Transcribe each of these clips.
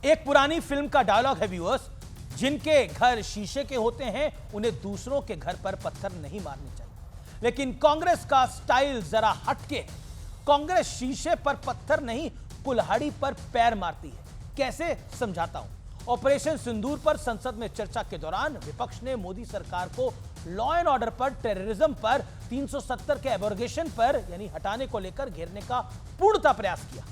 एक पुरानी फिल्म का डायलॉग है व्यूअर्स, जिनके घर शीशे के होते हैं उन्हें दूसरों के घर पर पत्थर नहीं मारने चाहिए। लेकिन कांग्रेस का स्टाइल जरा हटके है। कांग्रेस शीशे पर पत्थर नहीं, कुल्हाड़ी पर पैर मारती है। कैसे, समझाता हूं। ऑपरेशन सिंदूर पर संसद में चर्चा के दौरान विपक्ष ने मोदी सरकार को लॉ एंड ऑर्डर पर, टेररिज्म पर, 370 के एब्रोगेशन पर यानी हटाने को लेकर घेरने का पूर्णतः प्रयास किया।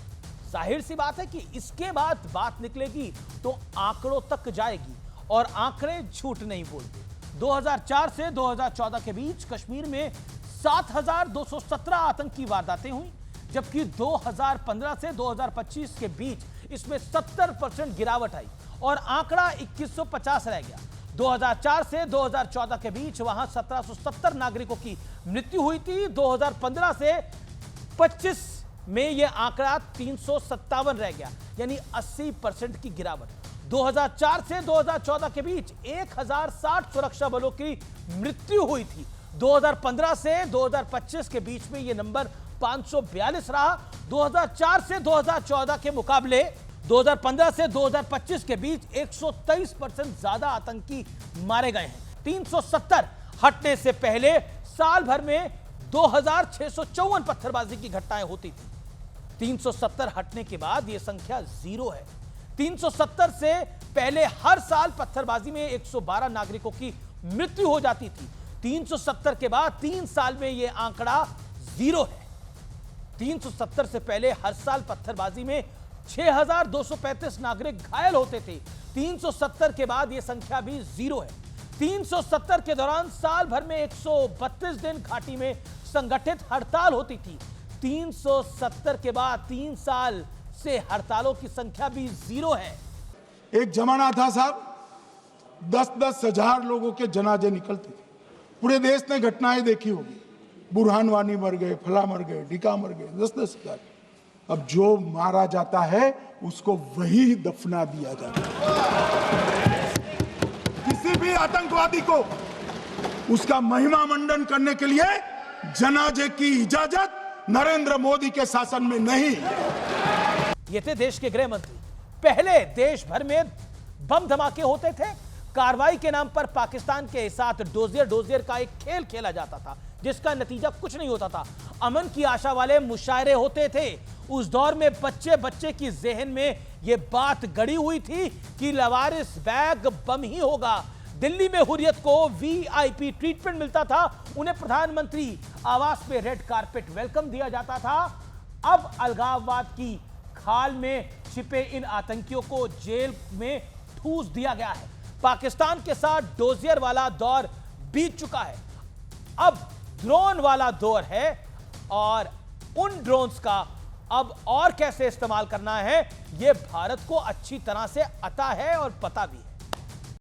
जाहिर सी बात है कि इसके बाद बात निकलेगी तो आंकड़ों तक जाएगी और आंकड़े झूठ नहीं बोलते। 2004 से 2014 के बीच कश्मीर में 7,217 आतंकी वारदातें हुई, जबकि 2015 से 2025 के बीच इसमें 70% गिरावट आई और आंकड़ा 2150 रह गया। 2004 से 2014 के बीच वहां 1770 नागरिकों की मृत्यु हुई थी। 2015 से 25 में यह आंकड़ा 357 रह गया, यानी 80% की गिरावट। 2004 से 2014 के बीच 1060 सुरक्षा बलों की मृत्यु हुई थी। 2015 से 2025 के बीच में यह नंबर 542 रहा। 2004 से 2014 के मुकाबले 2015 से 2025 के बीच 123% ज्यादा आतंकी मारे गए हैं। 370 हटने से पहले साल भर में 2654 पत्थरबाजी की घटनाएं होती थी। 370 हटने के बाद यह संख्या 0 है। 370 से पहले हर साल पत्थरबाजी में 112 नागरिकों की मृत्यु हो जाती थी। 370 के बाद 3 साल में यह आंकड़ा 0 है। 370 से पहले हर साल पत्थरबाजी में 6,235 नागरिक घायल होते थे। 370 के बाद यह संख्या भी 0 है। 370 के दौरान साल भर में 132 दिन घाटी में संगठित हड़ताल होती थी। 370 के बाद 3 साल से हड़तालों की संख्या भी 0 है। एक जमाना था साहब, 10-10 हजार लोगों के जनाजे निकलते थे। पूरे देश ने घटनाएं देखी होगी, बुरहान वानी मर गए, फला मर गए, ढिका मर गए, 10-10 हजार। अब जो मारा जाता है उसको वही दफना दिया जाता है। किसी भी आतंकवादी को उसका महिमा मंडन करने के लिए जनाजे की इजाजत नरेंद्र मोदी के शासन में नहीं। ये थे देश के गृह मंत्री। पहले देश भर में बम धमाके होते थे। कार्रवाई के नाम पर पाकिस्तान के साथ डोजियर का एक खेल खेला जाता था, जिसका नतीजा कुछ नहीं होता था। अमन की आशा वाले मुशायरे होते थे। उस दौर में बच्चे की जहन में यह बात गड़ी हुई थी कि लवारिस बैग बम ही होगा। दिल्ली में हुर्रियत को वीआईपी ट्रीटमेंट मिलता था। उन्हें प्रधानमंत्री आवास पे रेड कारपेट वेलकम दिया जाता था। अब अलगाववाद की खाल में छिपे इन आतंकियों को जेल में ठूस दिया गया है। पाकिस्तान के साथ डोजियर वाला दौर बीत चुका है। अब ड्रोन वाला दौर है और उन ड्रोन्स का अब और कैसे इस्तेमाल करना है, यह भारत को अच्छी तरह से आता है और पता भी है।